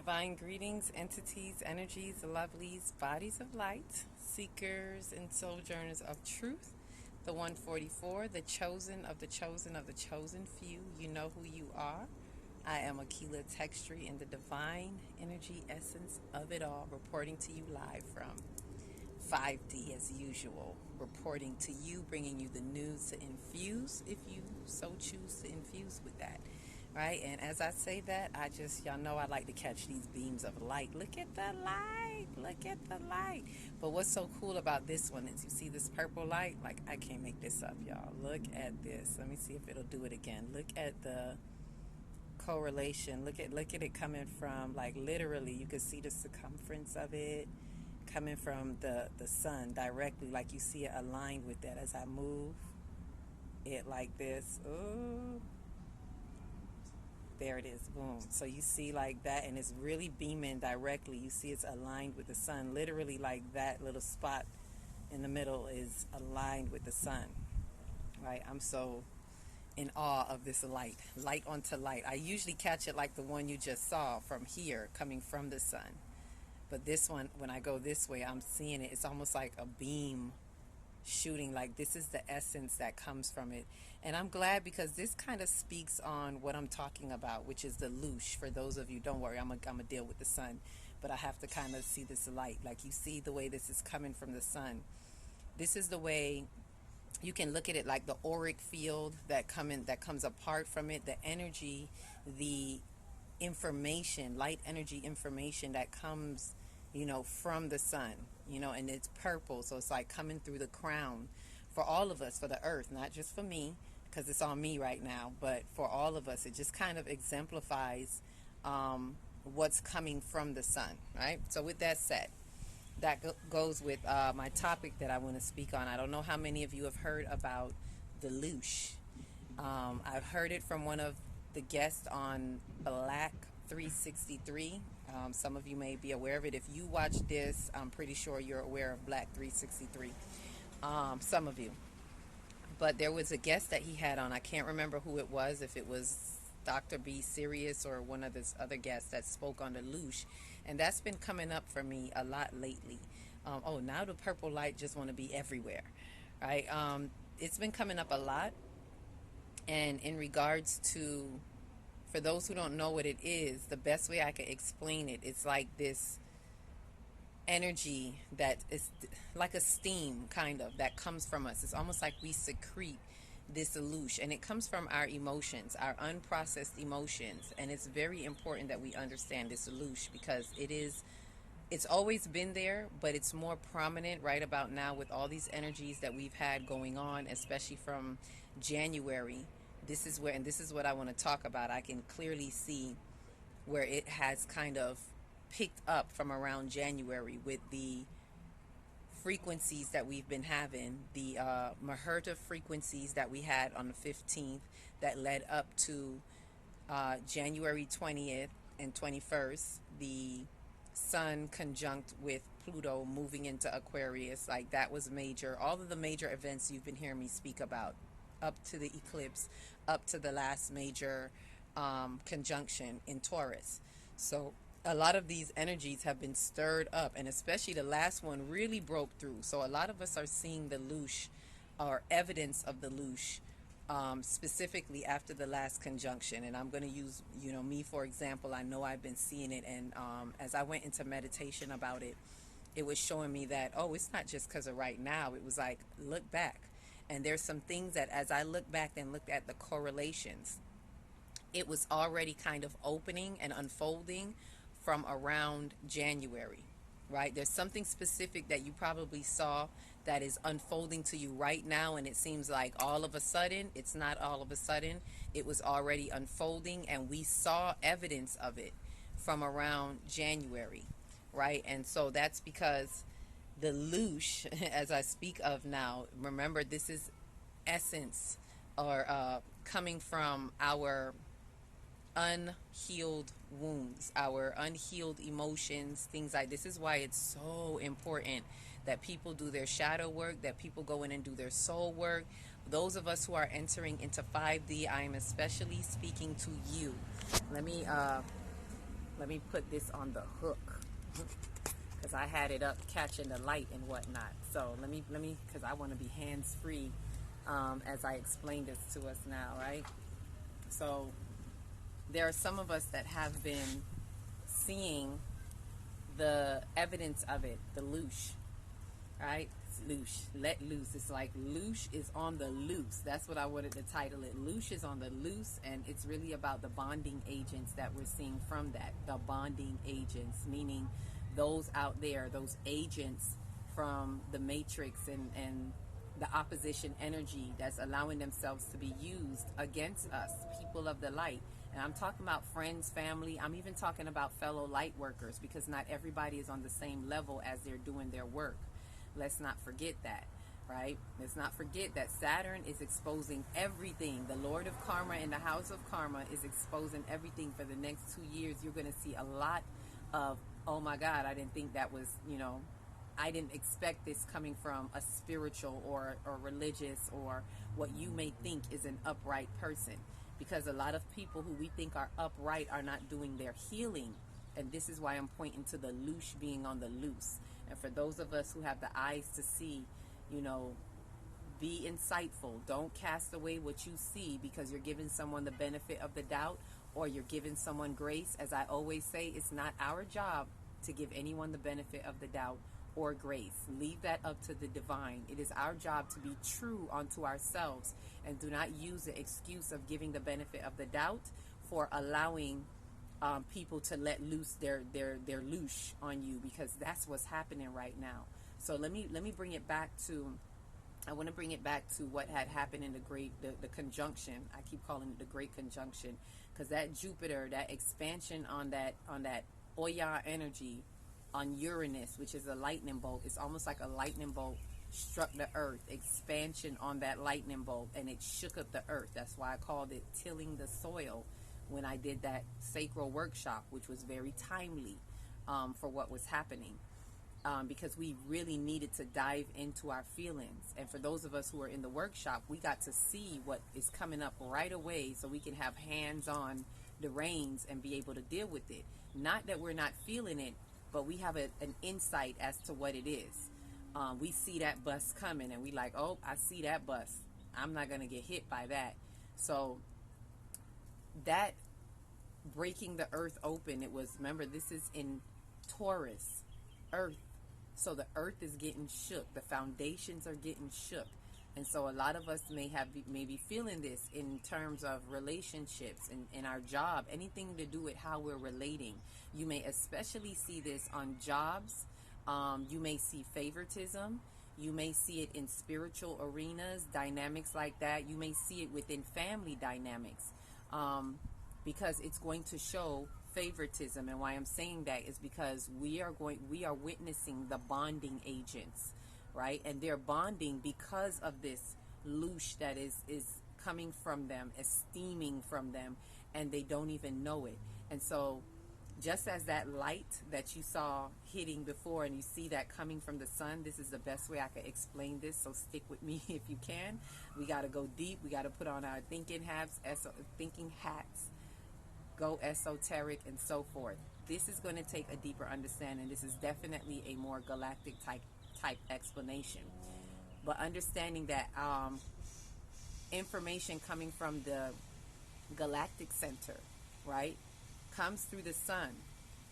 Divine greetings, entities, energies, lovelies, bodies of light, seekers and sojourners of truth. The 144, the chosen of the chosen of the chosen few. You know who you are. I am Akila Textry in the divine energy essence of it all, reporting to you live from 5D as usual, reporting to you, bringing you the news to infuse if you so choose to infuse with that. Right? And as I say that, y'all know I like to catch these beams of light. Look at the light. Look at the light. But what's so cool about this one is you see this purple light? Like, I can't make this up, y'all. Look at this. Let me see if it'll do it again. Look at the correlation. Look at it coming from, like, literally, you can see the circumference of it coming from the sun directly. Like, you see it aligned with that as I move it like this. Ooh. There it is, boom. So you see like that, and it's really beaming directly. You see it's aligned with the sun. Literally, like that little spot in the middle is aligned with the sun, right? I'm so in awe of this light onto light. I usually catch it like the one you just saw from here, coming from the sun. But this one, when I go this way, I'm seeing it. It's almost like a beam shooting. Like, this is the essence that comes from it. And I'm glad, because this kind of speaks on what I'm talking about, which is the Loosh. For those of you, don't worry, I'm gonna deal with the sun, but I have to kind of see this light. Like, you see the way this is coming from the sun. This is the way you can look at it, like the auric field that comes apart from it, the energy, the information, light energy information that comes, from the sun, and it's purple. So it's like coming through the crown for all of us, for the earth, not just for me, because it's on me right now, but for all of us. It just kind of exemplifies what's coming from the sun, right? So with that said, that goes with my topic that I want to speak on. I don't know how many of you have heard about the Loosh. I've heard it from one of the guests on Black 363. Some of you may be aware of it. If you watch this, I'm pretty sure you're aware of Black 363. Some of you. But there was a guest that he had on. I can't remember who it was, if it was Dr. B. Sirius or one of his other guests that spoke on the Loosh. And that's been coming up for me a lot lately. Now the purple light just want to be everywhere, right? It's been coming up a lot. And in regards to, for those who don't know what it is, the best way I can explain it, it's like this energy that is like a steam, kind of, that comes from us. It's almost like we secrete this Loosh, and it comes from our emotions, our unprocessed emotions. And it's very important that we understand this Loosh, because it's always been there, but it's more prominent right about now with all these energies that we've had going on, especially from January. This is what I want to talk about. I can clearly see where it has kind of picked up from around January with the frequencies that we've been having, the Mothership frequencies that we had on the 15th that led up to January 20th and 21st, the sun conjunct with Pluto moving into Aquarius. Like, that was major. All of the major events you've been hearing me speak about, up to the eclipse, up to the last major conjunction in Taurus. So a lot of these energies have been stirred up, and especially the last one really broke through. So a lot of us are seeing the Loosh, or evidence of the Loosh, specifically after the last conjunction. And I'm going to use, me for example. I know I've been seeing it, and as I went into meditation about it, it was showing me that, it's not just because of right now. It was like, look back. And there's some things that, as I look back and looked at the correlations, it was already kind of opening and unfolding from around January, right? There's something specific that you probably saw that is unfolding to you right now, and it seems like all of a sudden. It's not all of a sudden. It was already unfolding, and we saw evidence of it from around January, right? And so that's because the Loosh, as I speak of now, remember, this is essence, or coming from our unhealed wounds, our unhealed emotions, things like this. Is why it's so important that people do their shadow work, that people go in and do their soul work. Those of us who are entering into 5D, I am especially speaking to you. Let me Let me put this on the hook because I had it up catching the light and whatnot. So let me, because I want to be hands-free as I explain this to us now, right? So there are some of us that have been seeing the evidence of it, the loosh, right? Loosh, let loose. It's like Loosh is on the loose. That's what I wanted to title it. Loosh is on the loose, and it's really about the bonding agents that we're seeing from that. The bonding agents, meaning those out there, those agents from the matrix and the opposition energy that's allowing themselves to be used against us, people of the light. And I'm talking about friends, family. I'm even talking about fellow light workers, because not everybody is on the same level as they're doing their work. Let's not forget that, right? Let's not forget that Saturn is exposing everything. The Lord of Karma in the house of Karma is exposing everything for the next 2 years. You're going to see a lot of, oh my God, I didn't think that was, I didn't expect this coming from a spiritual or religious or what you may think is an upright person. Because a lot of people who we think are upright are not doing their healing. And this is why I'm pointing to the loosh being on the loose. And for those of us who have the eyes to see, be insightful. Don't cast away what you see because you're giving someone the benefit of the doubt or you're giving someone grace. As I always say, it's not our job to give anyone the benefit of the doubt or grace. Leave that up to the divine. It is our job to be true unto ourselves and do not use the excuse of giving the benefit of the doubt for allowing people to let loose their loosh on you, because that's what's happening right now. So let me bring it back to, I want to bring it back to what had happened in the conjunction. I keep calling it the great conjunction, because that Jupiter, that expansion on that Oya energy on Uranus, which is a lightning bolt, it's almost like a lightning bolt struck the earth. Expansion on that lightning bolt, and it shook up the earth. That's why I called it tilling the soil when I did that sacral workshop, which was very timely for what was happening, because we really needed to dive into our feelings. And for those of us who are in the workshop, we got to see what is coming up right away so we can have hands on the reins and be able to deal with it. Not that we're not feeling it, but we have an insight as to what it is. We see that bus coming and we like, oh, I see that bus. I'm not going to get hit by that. So that breaking the earth open, it was, remember, this is in Taurus, earth. So the earth is getting shook. The foundations are getting shook. And so a lot of us may be feeling this in terms of relationships and in our job, anything to do with how we're relating. You may especially see this on jobs. You may see favoritism. You may see it in spiritual arenas, dynamics like that. You may see it within family dynamics, because it's going to show favoritism. And why I'm saying that is because we are witnessing the bonding agents, right? And they're bonding because of this loosh that is coming from them, esteeming from them, and they don't even know it. And so just as that light that you saw hitting before, and you see that coming from the sun, this is the best way I could explain this, so stick with me if you can. We got to go deep. We got to put on our thinking hats, go esoteric, and so forth. This is going to take a deeper understanding. This is definitely a more galactic type explanation. But understanding that information coming from the Galactic Center, right, comes through the sun,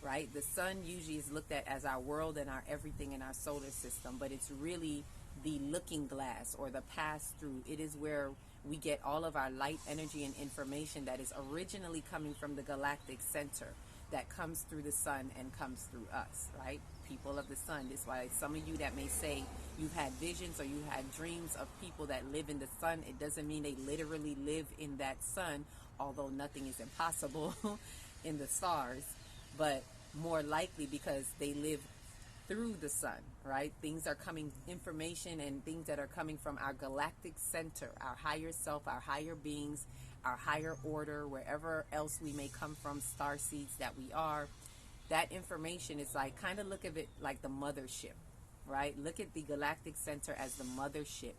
right? The sun usually is looked at as our world and our everything in our solar system, but it's really the looking glass or the pass-through. It is where we get all of our light, energy, and information that is originally coming from the Galactic Center, that comes through the sun and comes through us, right? People of the sun. This is why some of you that may say you've had visions or you had dreams of people that live in the sun, it doesn't mean they literally live in that sun, although nothing is impossible in the stars, but more likely because they live through the sun, right? Things are coming, information and things that are coming from our galactic center, our higher self, our higher beings, our higher order, wherever else we may come from, star seeds that we are. That information is like, kind of look at it like the mothership, right? Look at the Galactic Center as the mothership,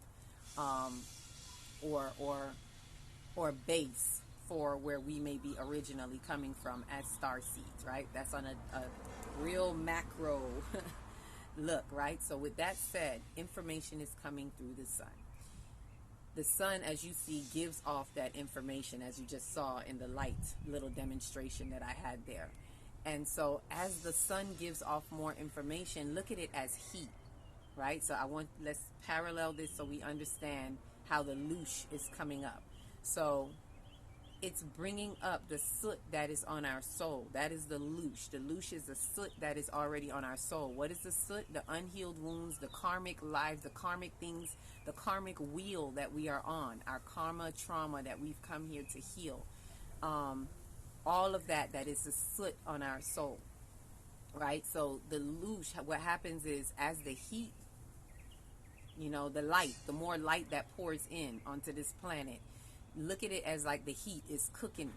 or base for where we may be originally coming from as star seeds, right? That's on a real macro look, right? So with that said, information is coming through the sun. The sun, as you see, gives off that information, as you just saw in the light little demonstration that I had there. And so as the sun gives off more information, look at it as heat, right? So let's parallel this so we understand how the loosh is coming up. So it's bringing up the soot that is on our soul. That is the loosh. The loosh is the soot that is already on our soul. What is the soot? The unhealed wounds, the karmic lives, the karmic things, the karmic wheel that we are on, our karma, trauma that we've come here to heal. All of that is the soot on our soul, right? So the loosh, what happens is as the heat, the light, the more light that pours in onto this planet, look at it as like the heat is cooking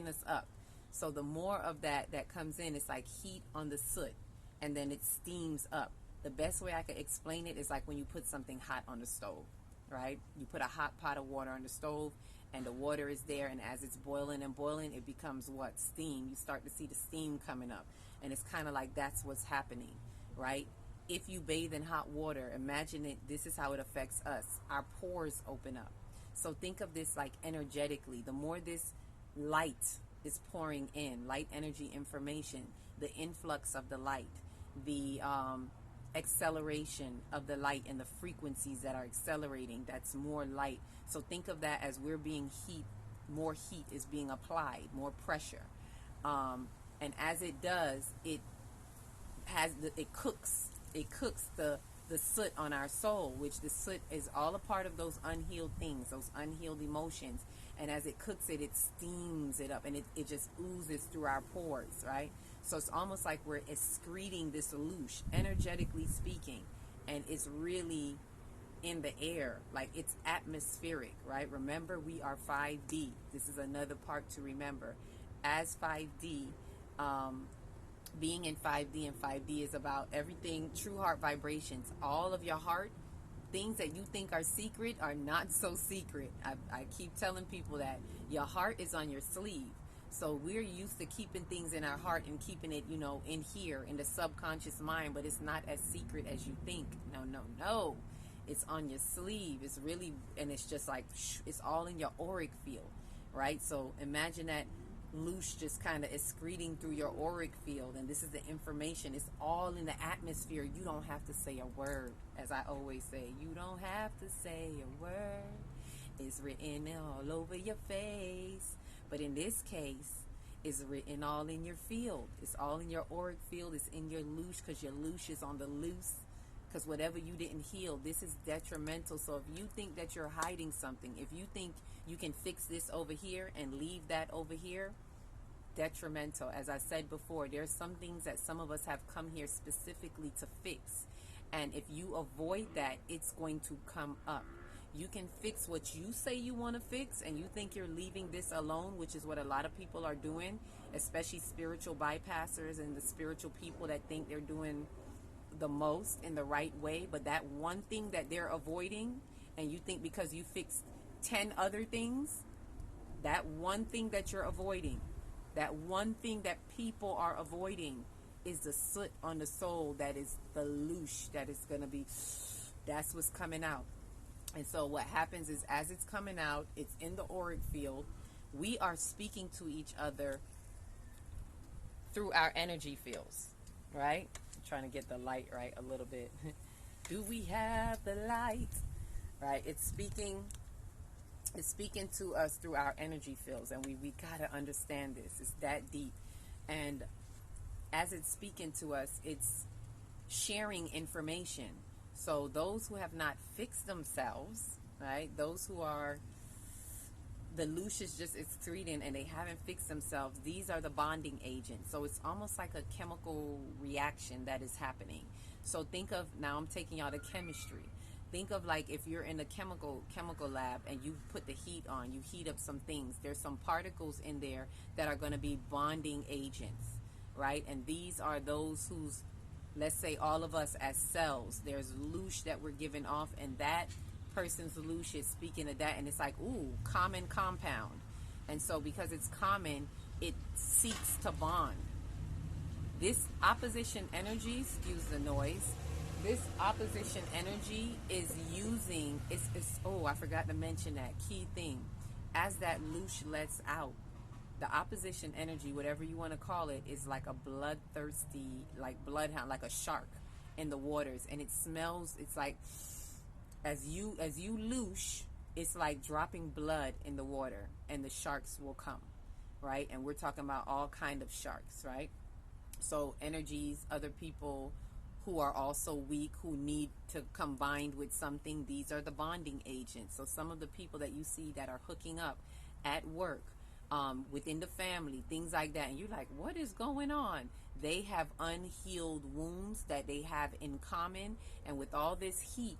us up. So the more of that comes in, it's like heat on the soot, and then it steams up. The best way I could explain it is like when you put something hot on the stove, right? You put a hot pot of water on the stove, and the water is there, and as it's boiling and boiling, it becomes what? Steam. You start to see the steam coming up, and it's kind of like that's what's happening, right? If you bathe in hot water, imagine it, this is how it affects us. Our pores open up. So think of this like energetically. The more this light is pouring in, light energy information, the influx of the light, the acceleration of the light and the frequencies that are accelerating, that's more light. So think of that as we're being heat, more heat is being applied, more pressure. And as it does, it cooks the soot on our soul, which the soot is all a part of those unhealed things, those unhealed emotions. And as it cooks it, it steams it up, and it just oozes through our pores, right? So it's almost like we're excreting this loosh, energetically speaking, and it's really in the air, like it's atmospheric, right? Remember, we are 5D. This is another part to remember. As 5D, being in 5D, and 5D is about everything, true heart vibrations. All of your heart, things that you think are secret are not so secret. I keep telling people that your heart is on your sleeve. So we're used to keeping things in our heart and keeping it, in here, in the subconscious mind, but it's not as secret as you think. No. It's on your sleeve. It's really, and it's just like, it's all in your auric field, right? So imagine that loosh just kind of excreting through your auric field, and this is the information. It's all in the atmosphere. You don't have to say a word. As I always say, you don't have to say a word. It's written all over your face. But in this case, it's written all in your field. It's all in your auric field. It's in your loosh, because your loosh is on the loose. Because whatever you didn't heal, this is detrimental. So if you think that you're hiding something, if you think you can fix this over here and leave that over here, detrimental. As I said before, there's some things that some of us have come here specifically to fix. And if you avoid that, it's going to come up. You can fix what you say you want to fix, and you think you're leaving this alone, which is what a lot of people are doing, especially spiritual bypassers and the spiritual people that think they're doing the most in the right way. But that one thing that they're avoiding, and you think because you fixed 10 other things, that one thing that you're avoiding, that one thing that people are avoiding is the soot on the soul. That is the loosh that is going to be, that's what's coming out. And so what happens is, as it's coming out, it's in the auric field. We are speaking to each other through our energy fields, right? I'm trying to get the light right a little bit. Do we have the light? Right? It's speaking to us through our energy fields, and we gotta understand this. It's that deep. And as it's speaking to us, it's sharing information. So those who have not fixed themselves, right? Those who are, the loosh is just excreting and they haven't fixed themselves, these are the bonding agents. So it's almost like a chemical reaction that is happening. So think of, now I'm taking y'all to chemistry. Think of like if you're in a chemical lab and you put the heat on, you heat up some things. There's some particles in there that are going to be bonding agents, right? And these are those whose, let's say all of us as cells, there's loosh that we're giving off, and that person's loosh is speaking of that, and it's like, ooh, common compound. And so because it's common, it seeks to bond. This opposition energy, excuse the noise, this opposition energy is using, oh, I forgot to mention that key thing. As that loosh lets out, the opposition energy, whatever you want to call it, is like a bloodthirsty, like bloodhound, like a shark in the waters. And it smells, it's like, as you loosh, it's like dropping blood in the water, and the sharks will come, right? And we're talking about all kind of sharks, right? So energies, other people who are also weak, who need to combine with something, these are the bonding agents. So some of the people that you see that are hooking up at work, within the family, things like that, and you're like, what is going on? They have unhealed wounds that they have in common, and with all this heat,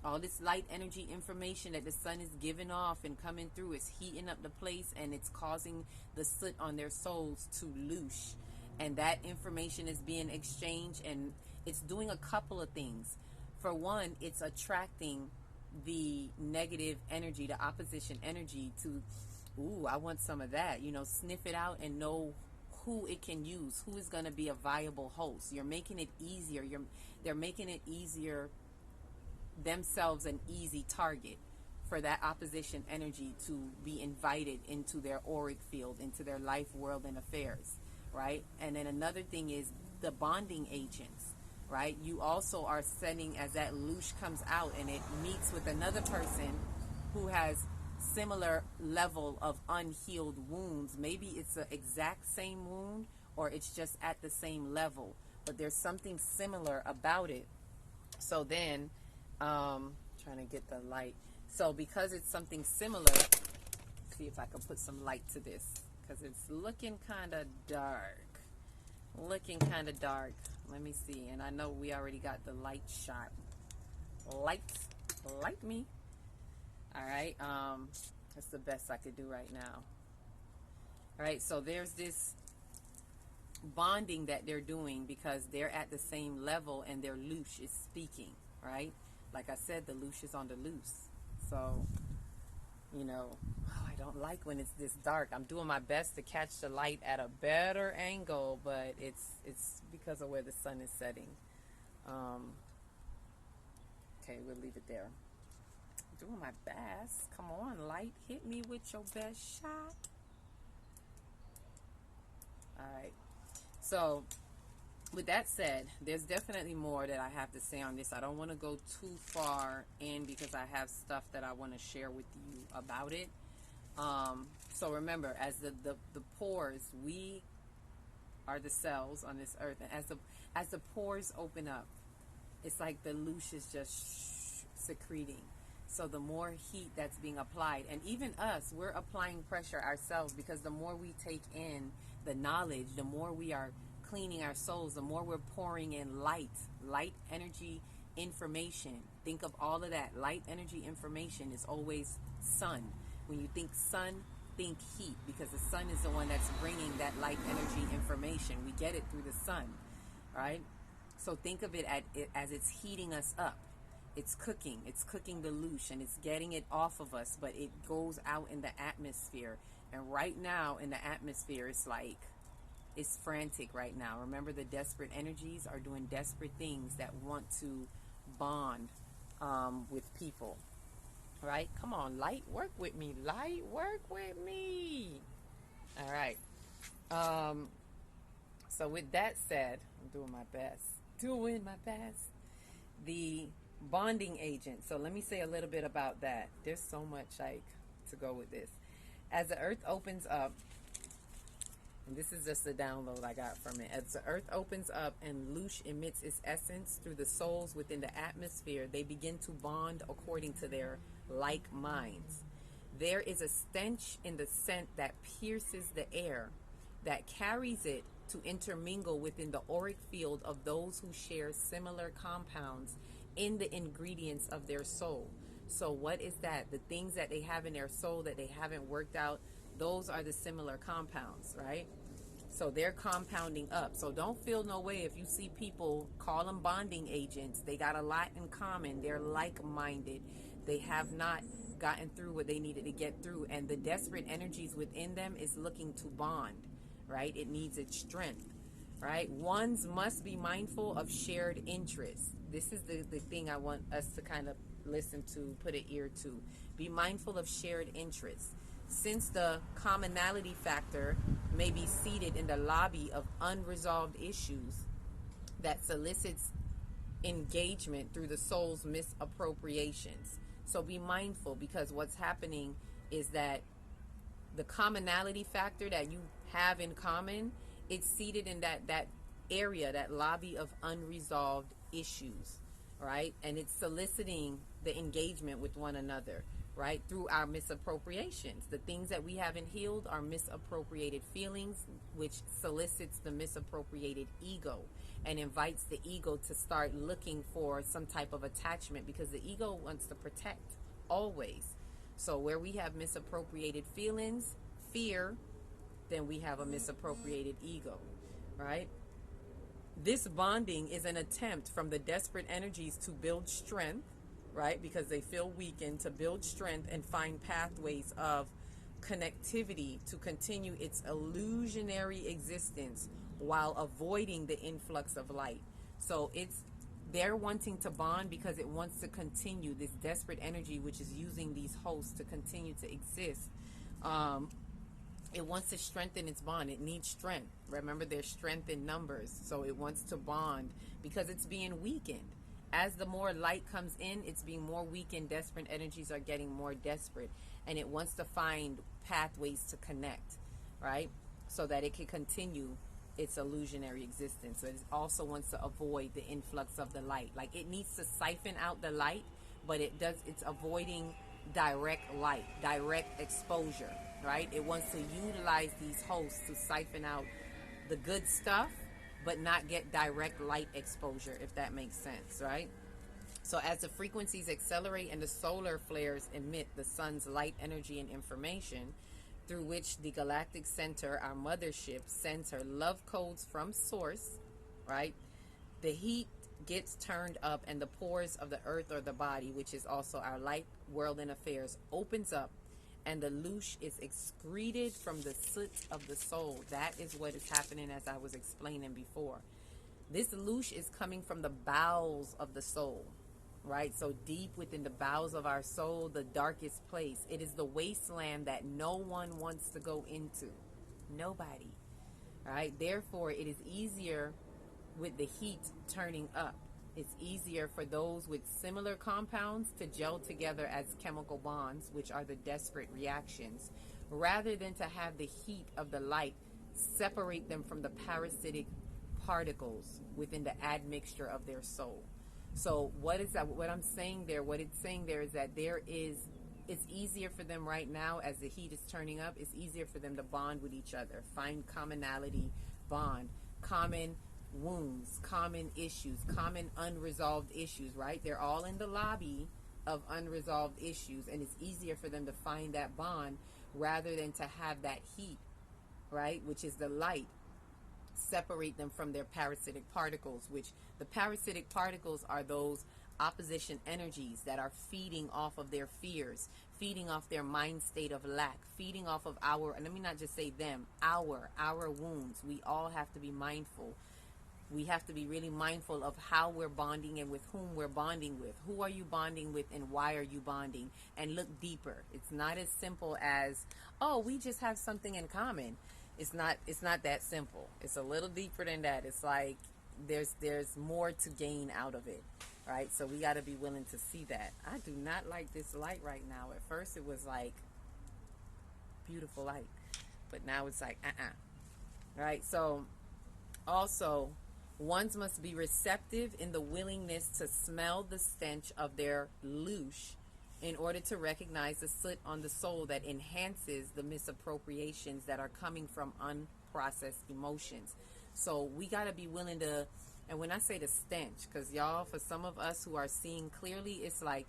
all this light energy information that the sun is giving off and coming through, it's heating up the place, and it's causing the soot on their souls to loosh. And that information is being exchanged, and it's doing a couple of things. For one, it's attracting the negative energy, the opposition energy to, ooh, I want some of that. You know, sniff it out and know who it can use, who is going to be a viable host. You're making it easier. They're making it easier, themselves an easy target for that opposition energy to be invited into their auric field, into their life, world, and affairs, right? And then another thing is the bonding agents, right? You also are sending, as that loosh comes out and it meets with another person who has similar level of unhealed wounds. Maybe it's the exact same wound, or it's just at the same level, but there's something similar about it. So then, trying to get the light. So because it's something similar, see if I can put some light to this, because it's looking kind of dark. Let me see. And I know we already got the light shot. Light me. All right. That's the best I could do right now. All right. So there's this bonding that they're doing because they're at the same level and their loosh is speaking, right? Like I said, the loosh is on the loose. So, you know, I don't like when it's this dark. I'm doing my best to catch the light at a better angle, but it's because of where the sun is setting. Okay, we'll leave it there. I'm doing my best. Come on, light, hit me with your best shot. All right. So, with that said, there's definitely more that I have to say on this. I don't want to go too far in because I have stuff that I want to share with you about it. So remember, as the pores, we are the cells on this earth, and as the pores open up, it's like the loosh is just secreting. So the more heat that's being applied, and even us, we're applying pressure ourselves, because the more we take in the knowledge, the more we are cleaning our souls, the more we're pouring in light energy information. Think of all of that. Light energy information is always sun. When you think sun, think heat, because the sun is the one that's bringing that light energy information. We get it through the sun, right? So think of it as it's heating us up. It's cooking the loosh, and it's getting it off of us, but it goes out in the atmosphere. And right now in the atmosphere, it's frantic right now. Remember, the desperate energies are doing desperate things that want to bond with people. Right? Come on, light, work with me. Light, work with me. All right. So with that said, I'm doing my best. The bonding agent. So let me say a little bit about that. There's so much to go with this. As the earth opens up, and this is just the download I got from it. As the earth opens up and loosh emits its essence through the souls within the atmosphere, they begin to bond according to their like minds. There is a stench in the scent that pierces the air, that carries it to intermingle within the auric field of those who share similar compounds in the ingredients of their soul. So what is that? The things that they have in their soul that they haven't worked out, those are the similar compounds, right? So they're compounding up. So don't feel no way if you see people, call them bonding agents. They got a lot in common. They're like-minded. They have not gotten through what they needed to get through, and the desperate energies within them is looking to bond, right? It needs its strength, right? Ones must be mindful of shared interests. This is the thing I want us to kind of listen to, put an ear to. Be mindful of shared interests. Since the commonality factor may be seated in the lobby of unresolved issues that solicits engagement through the soul's misappropriations. So be mindful, because what's happening is that the commonality factor that you have in common, it's seated in that area, that lobby of unresolved issues, right? And it's soliciting the engagement with one another, right? Through our misappropriations. The things that we haven't healed are misappropriated feelings, which solicits the misappropriated ego and invites the ego to start looking for some type of attachment, because the ego wants to protect always. So where we have misappropriated feelings, fear, then we have a misappropriated ego, right? This bonding is an attempt from the desperate energies to build strength, right? Because they feel weakened, to build strength and find pathways of connectivity to continue its illusionary existence while avoiding the influx of light. So they're wanting to bond because it wants to continue this desperate energy, which is using these hosts to continue to exist. It wants to strengthen its bond. It needs strength. Remember, there's strength in numbers. So it wants to bond because it's being weakened. As the more light comes in, it's being more weakened. Desperate energies are getting more desperate. And it wants to find pathways to connect, right? So that it can continue its illusionary existence. So it also wants to avoid the influx of the light. Like, it needs to siphon out the light, but it's avoiding direct light, direct exposure, right? It wants to utilize these hosts to siphon out the good stuff, but not get direct light exposure, if that makes sense, right? So as the frequencies accelerate and the solar flares emit the sun's light energy and information, through which the Galactic Center, our mothership, sends her love codes from source, right? The heat gets turned up and the pores of the earth or the body, which is also our light world and affairs, opens up, and the loosh is excreted from the soot of the soul. That is what is happening, as I was explaining before. This loosh is coming from the bowels of the soul, right? So deep within the bowels of our soul, the darkest place. It is the wasteland that no one wants to go into. Nobody, right? Therefore, it is easier with the heat turning up. It's easier for those with similar compounds to gel together as chemical bonds, which are the desperate reactions, rather than to have the heat of the light separate them from the parasitic particles within the admixture of their soul. So what is that? What I'm saying there, what it's saying there is that it's easier for them right now, as the heat is turning up, it's easier for them to bond with each other, find commonality, bond, common wounds, common issues, common unresolved issues, right? They're all in the lobby of unresolved issues, and it's easier for them to find that bond rather than to have that heat, right, which is the light, separate them from their parasitic particles, which the parasitic particles are those opposition energies that are feeding off of their fears, feeding off their mind state of lack, feeding off of our, and let me not just say them, our wounds. We all have to be mindful. We have to be really mindful of how we're bonding and with whom we're bonding with. Who are you bonding with and why are you bonding? And look deeper. It's not as simple as, oh, we just have something in common. It's not that simple. It's a little deeper than that. It's like there's more to gain out of it, right? So we got to be willing to see that. I do not like this light right now. At first it was like beautiful light, but now it's like right? So also, ones must be receptive in the willingness to smell the stench of their loosh in order to recognize the soot on the soul that enhances the misappropriations that are coming from unprocessed emotions. So we got to be willing to, and when I say the stench, because y'all, for some of us who are seeing clearly, it's like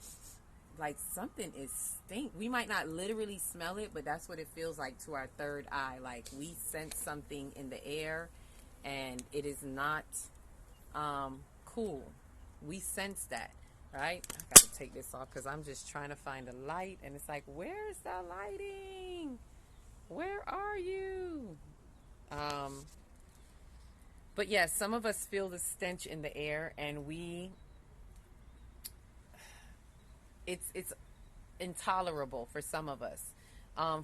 something is stink. We might not literally smell it, but that's what it feels like to our third eye. Like we sense something in the air, and it is not cool. We sense that. right? I gotta take this off because I'm just trying to find a light, and it's like, where's the lighting? Where are you? Um, but yes, some of us feel the stench in the air, and it's intolerable for some of us.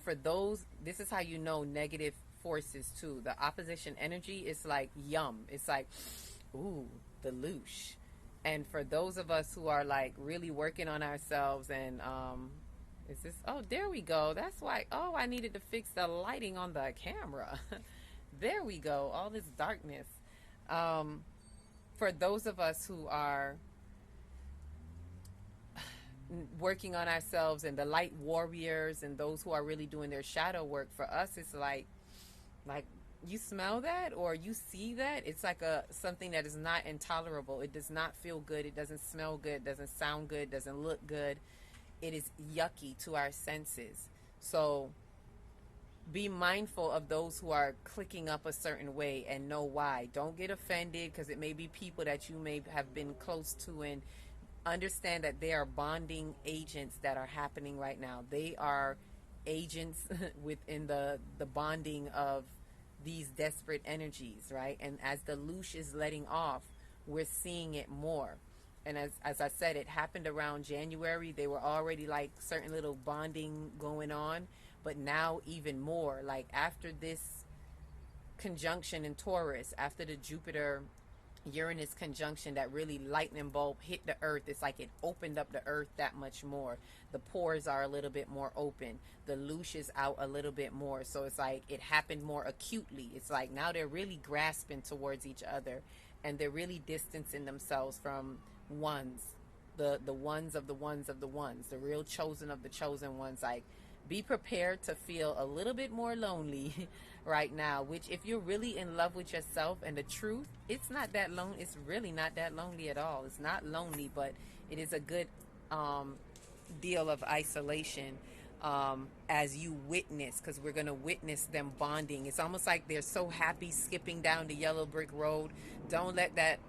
For those, this is how you know negative forces too. The opposition energy is like yum. It's like, ooh, the loosh. And for those of us who are like really working on ourselves and is this, oh, there we go. That's why, oh, I needed to fix the lighting on the camera. There we go. All this darkness. Um, for those of us who are working on ourselves and the light warriors and those who are really doing their shadow work, for us it's like you smell that or you see that, it's like a something that is not intolerable. It does not feel good, it doesn't smell good, doesn't sound good, doesn't look good. It is yucky to our senses. So be mindful of those who are clicking up a certain way and know why. Don't get offended because it may be people that you may have been close to, and understand that they are bonding agents that are happening right now. They are agents within the bonding of these desperate energies, right? And as the loosh is letting off, we're seeing it more. And as I said, it happened around January. They were already like certain little bonding going on, but now even more. Like after this conjunction in Taurus, after the Jupiter Uranus conjunction, that really lightning bulb hit the earth, it's like it opened up the earth that much more. The pores are a little bit more open, the loosh is out a little bit more, so it's like it happened more acutely. It's like now they're really grasping towards each other, and they're really distancing themselves from ones, the ones of the ones of the ones, the real chosen of the chosen ones. Like, be prepared to feel a little bit more lonely right now, which if you're really in love with yourself and the truth, it's not that lonely. It's really not that lonely at all. It's not lonely, but it is a good deal of isolation as you witness, because we're going to witness them bonding. It's almost like they're so happy skipping down the yellow brick road. Don't let that,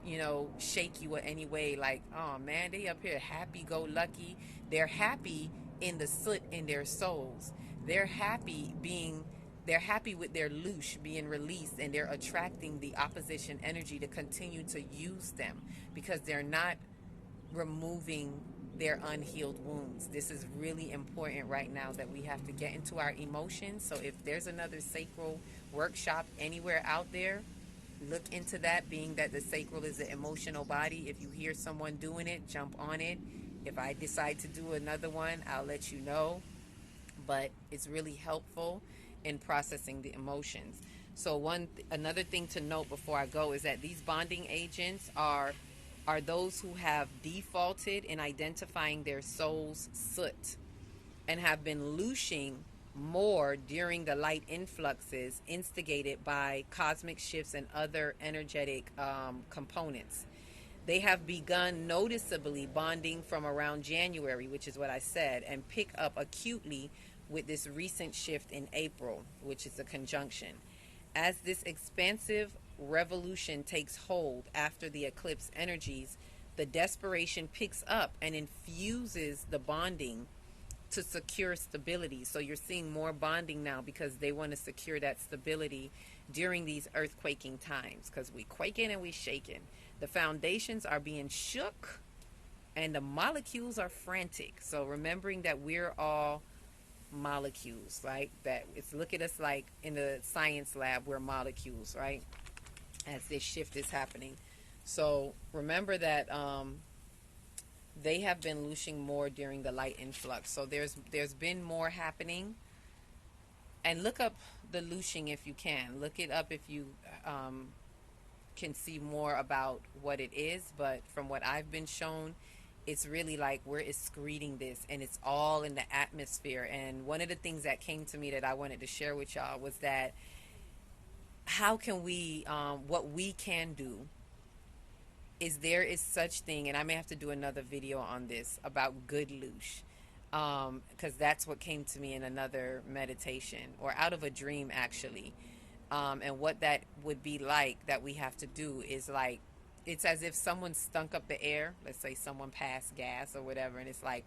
shake you in any way. Like, oh man, they up here happy-go-lucky. They're happy in the soot in their souls. They're happy with their loosh being released, and they're attracting the opposition energy to continue to use them because they're not removing their unhealed wounds. This is really important right now, that we have to get into our emotions. So if there's another sacral workshop anywhere out there, look into that, being that the sacral is the emotional body. If you hear someone doing it, jump on it. If I decide to do another one, I'll let you know. But it's really helpful in processing the emotions. So another thing to note before I go is that these bonding agents are those who have defaulted in identifying their soul's soot and have been looshing more during the light influxes instigated by cosmic shifts and other energetic components. They have begun noticeably bonding from around January, which is what I said, and pick up acutely with this recent shift in April, which is a conjunction. As this expansive revolution takes hold after the eclipse energies, the desperation picks up and infuses the bonding to secure stability. So you're seeing more bonding now because they want to secure that stability during these earthquaking times, because we quaking and we shaking. The foundations are being shook and the molecules are frantic. So remembering that we're all molecules, right? That it's, look at us like in the science lab, we're molecules, right? As this shift is happening. So remember that they have been looshing more during the light influx. So there's been more happening. And look up the looshing if you can. Look it up if you can see more about what it is. But from what I've been shown, it's really like we're excreting this, and it's all in the atmosphere. And one of the things that came to me that I wanted to share with y'all was that how can we, what we can do is, there is such thing, and I may have to do another video on this about good loosh, because that's what came to me in another meditation, or out of a dream actually. And what that would be like, that we have to do is like it's as if someone stunk up the air. Let's say someone passed gas or whatever, and it's like,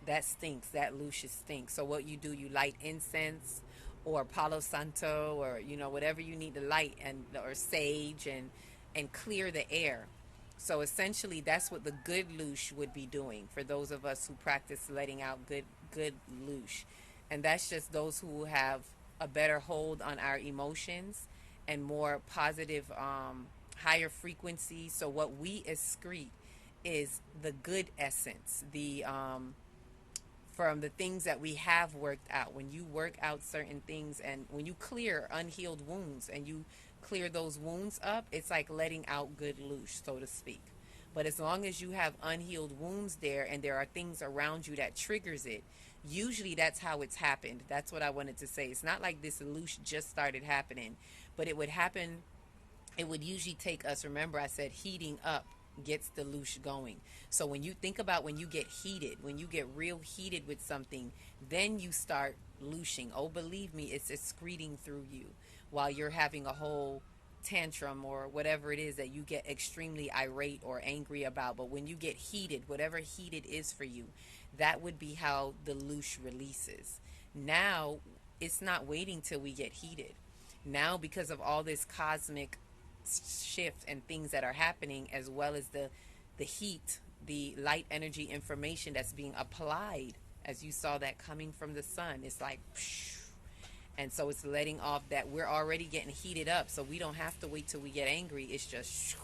that stinks. That Loosh stinks. So what you do, you light incense or Palo Santo, or whatever you need to light, and or sage, and clear the air. So essentially, that's what the good Loosh would be doing for those of us who practice letting out good Loosh, and that's just those who have a better hold on our emotions and more positive, higher frequency. So what we excrete is the good essence, the from the things that we have worked out. When you work out certain things, and when you clear unhealed wounds and you clear those wounds up, it's like letting out good Loosh, so to speak. But as long as you have unhealed wounds there, and there are things around you that triggers it, usually that's how it's happened. That's what I wanted to say. It's not like this Loosh just started happening, but it would happen. It would usually take us, remember I said heating up gets the Loosh going. So when you think about when you get heated, when you get real heated with something, then you start Looshing. Oh, believe me, it's excreting through you while you're having a whole tantrum or whatever it is that you get extremely irate or angry about. But when you get heated, whatever heated is for you, that would be how the Loosh releases. Now it's not waiting till we get heated. Now, because of all this cosmic shift and things that are happening, as well as the heat, the light energy information that's being applied, as you saw that coming from the sun, it's like psh, and so it's letting off that we're already getting heated up, so we don't have to wait till we get angry. It's just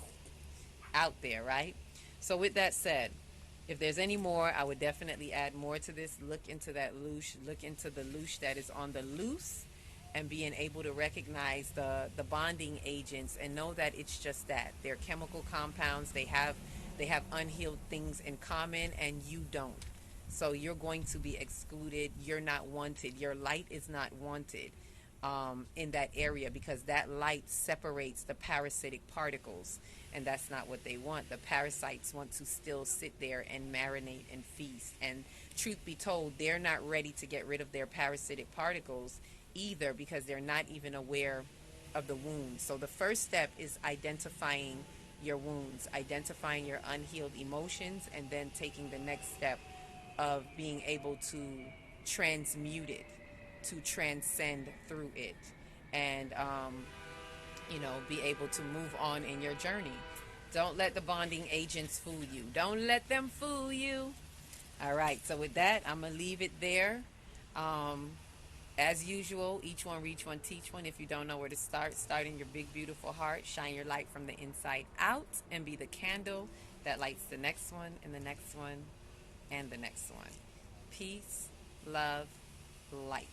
out there, right? So with that said, if there's any more, I would definitely add more to this. Look into that Loosh, look into the Loosh that is on the loose, and being able to recognize the bonding agents, and know that it's just that they're chemical compounds. They have unhealed things in common, and you don't. So you're going to be excluded. You're not wanted. Your light is not wanted in that area, because that light separates the parasitic particles, and that's not what they want. The parasites want to still sit there and marinate and feast. And truth be told, they're not ready to get rid of their parasitic particles either, because they're not even aware of the wounds. So the first step is identifying your wounds, identifying your unhealed emotions, and then taking the next step of being able to transmute it, to transcend through it, and be able to move on in your journey. Don't let the bonding agents fool you. Don't let them fool you. All right, so with that, I'm gonna leave it there. As usual, each one reach one, teach one. If you don't know where to start in your big, beautiful heart. Shine your light from the inside out, and be the candle that lights the next one, and the next one, and the next one. Peace, love, light.